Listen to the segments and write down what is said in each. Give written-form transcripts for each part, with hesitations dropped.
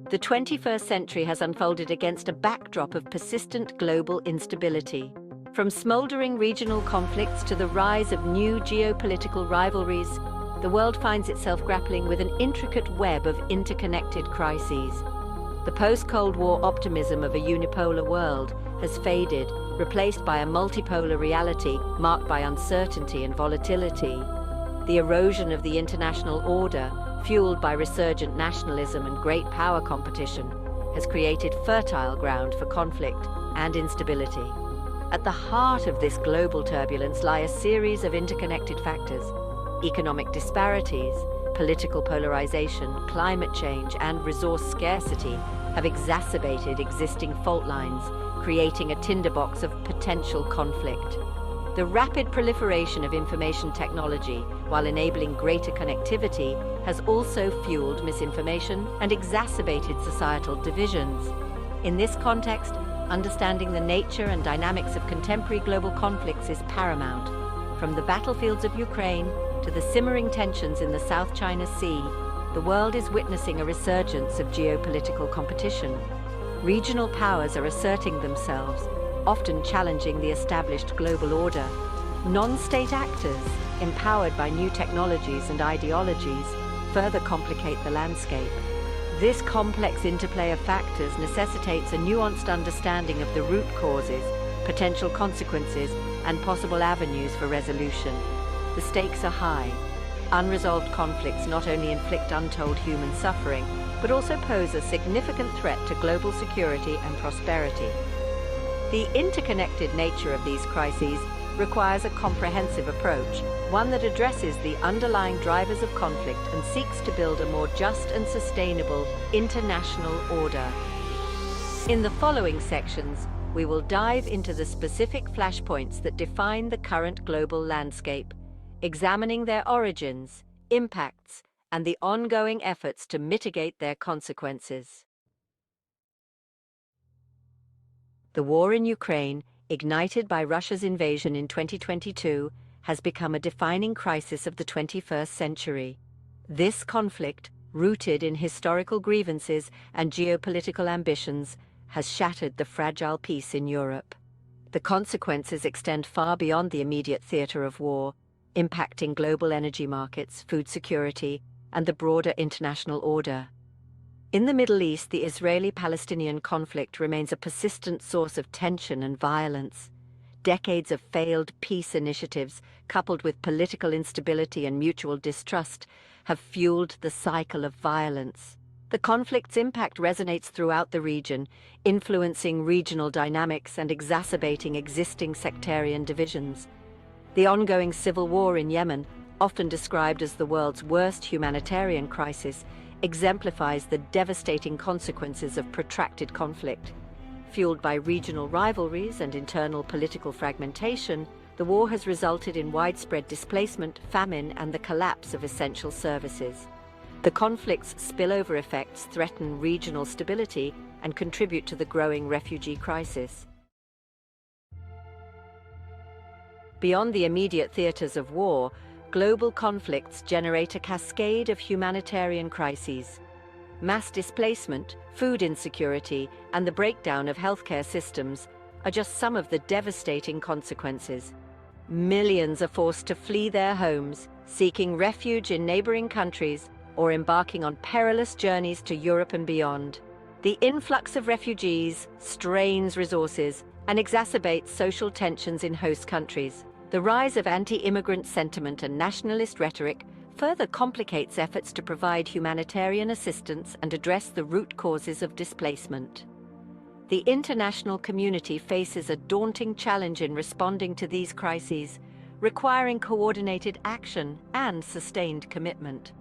The 21st century has unfolded against a backdrop of persistent global instability. From smoldering regional conflicts to the rise of new geopolitical rivalries, the world finds itself grappling with an intricate web of interconnected crises. The post-Cold War optimism of a unipolar world has faded, replaced by a multipolar reality marked by uncertainty and volatility. The erosion of the international order, fueled by resurgent nationalism and great power competition, has created fertile ground for conflict and instability. At the heart of this global turbulence lie a series of interconnected factors. Economic disparities, political polarization, climate change, and resource scarcity have exacerbated existing fault lines, creating a tinderbox of potential conflict. The rapid proliferation of information technology, while enabling greater connectivity, has also fueled misinformation and exacerbated societal divisions. In this context, understanding the nature and dynamics of contemporary global conflicts is paramount. From the battlefields of Ukraine to the simmering tensions in the South China Sea, the world is witnessing a resurgence of geopolitical competition. Regional powers are asserting themselves, often challenging the established global order. Non-state actors, empowered by new technologies and ideologies, further complicate the landscape. This complex interplay of factors necessitates a nuanced understanding of the root causes, potential consequences, and possible avenues for resolution. The stakes are high. Unresolved conflicts not only inflict untold human suffering, but also pose a significant threat to global security and prosperity. The interconnected nature of these crises requires a comprehensive approach, one that addresses the underlying drivers of conflict and seeks to build a more just and sustainable international order. In the following sections, we will dive into the specific flashpoints that define the current global landscape, examining their origins, impacts, and the ongoing efforts to mitigate their consequences. The war in Ukraine, ignited by Russia's invasion in 2022, has become a defining crisis of the 21st century. This conflict, rooted in historical grievances and geopolitical ambitions, has shattered the fragile peace in Europe. The consequences extend far beyond the immediate theater of war, impacting global energy markets, food security, and the broader international order. In the Middle East, the Israeli-Palestinian conflict remains a persistent source of tension and violence. Decades of failed peace initiatives, coupled with political instability and mutual distrust, have fueled the cycle of violence. The conflict's impact resonates throughout the region, influencing regional dynamics and exacerbating existing sectarian divisions. The ongoing civil war in Yemen, often described as the world's worst humanitarian crisis, exemplifies the devastating consequences of protracted conflict. Fueled by regional rivalries and internal political fragmentation, the war has resulted in widespread displacement, famine, and the collapse of essential services. The conflict's spillover effects threaten regional stability and contribute to the growing refugee crisis. Beyond the immediate theaters of war, global conflicts generate a cascade of humanitarian crises. Mass displacement, food insecurity, and the breakdown of healthcare systems are just some of the devastating consequences. Millions are forced to flee their homes, seeking refuge in neighboring countries or embarking on perilous journeys to Europe and beyond. The influx of refugees strains resources and exacerbates social tensions in host countries. The rise of anti-immigrant sentiment and nationalist rhetoric further complicates efforts to provide humanitarian assistance and address the root causes of displacement. The international community faces a daunting challenge in responding to these crises, requiring coordinated action and sustained commitment.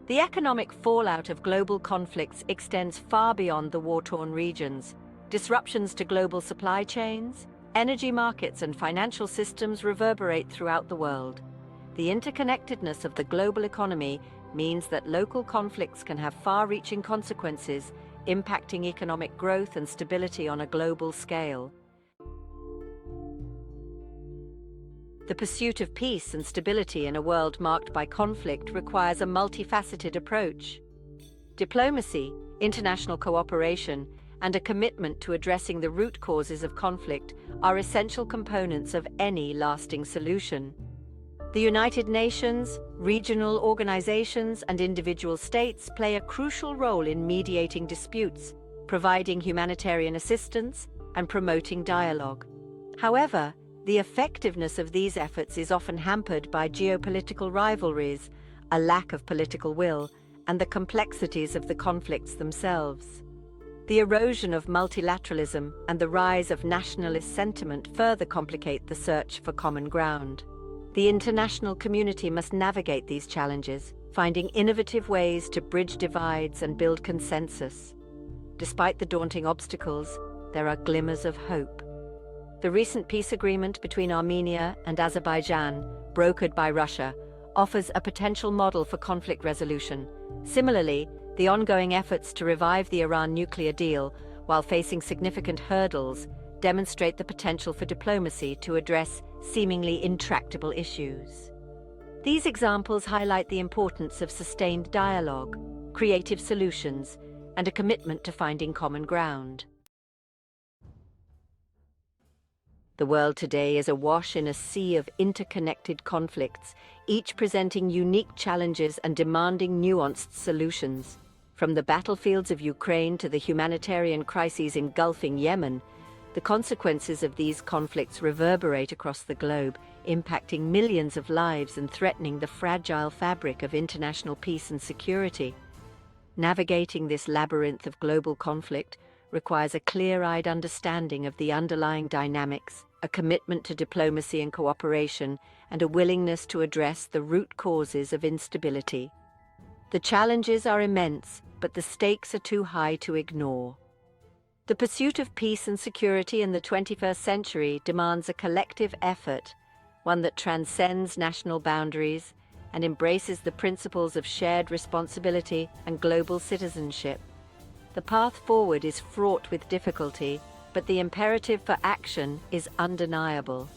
The economic fallout of global conflicts extends far beyond the war-torn regions. Disruptions to global supply chains, energy markets, and financial systems reverberate throughout the world. The interconnectedness of the global economy means that local conflicts can have far-reaching consequences, impacting economic growth and stability on a global scale. The pursuit of peace and stability in a world marked by conflict requires a multifaceted approach. Diplomacy, international cooperation, and a commitment to addressing the root causes of conflict are essential components of any lasting solution. The United Nations, regional organizations, and individual states play a crucial role in mediating disputes, providing humanitarian assistance, and promoting dialogue. However, the effectiveness of these efforts is often hampered by geopolitical rivalries, a lack of political will, and the complexities of the conflicts themselves. The erosion of multilateralism and the rise of nationalist sentiment further complicate the search for common ground. The international community must navigate these challenges, finding innovative ways to bridge divides and build consensus. Despite the daunting obstacles, there are glimmers of hope. The recent peace agreement between Armenia and Azerbaijan, brokered by Russia, offers a potential model for conflict resolution. Similarly, the ongoing efforts to revive the Iran nuclear deal, while facing significant hurdles, demonstrate the potential for diplomacy to address seemingly intractable issues. These examples highlight the importance of sustained dialogue, creative solutions, and a commitment to finding common ground. The world today is awash in a sea of interconnected conflicts, each presenting unique challenges and demanding nuanced solutions. From the battlefields of Ukraine to the humanitarian crises engulfing Yemen, the consequences of these conflicts reverberate across the globe, impacting millions of lives and threatening the fragile fabric of international peace and security. Navigating this labyrinth of global conflict requires a clear-eyed understanding of the underlying dynamics, a commitment to diplomacy and cooperation, and a willingness to address the root causes of instability. The challenges are immense, but the stakes are too high to ignore. The pursuit of peace and security in the 21st century demands a collective effort, one that transcends national boundaries and embraces the principles of shared responsibility and global citizenship. The path forward is fraught with difficulty, but the imperative for action is undeniable.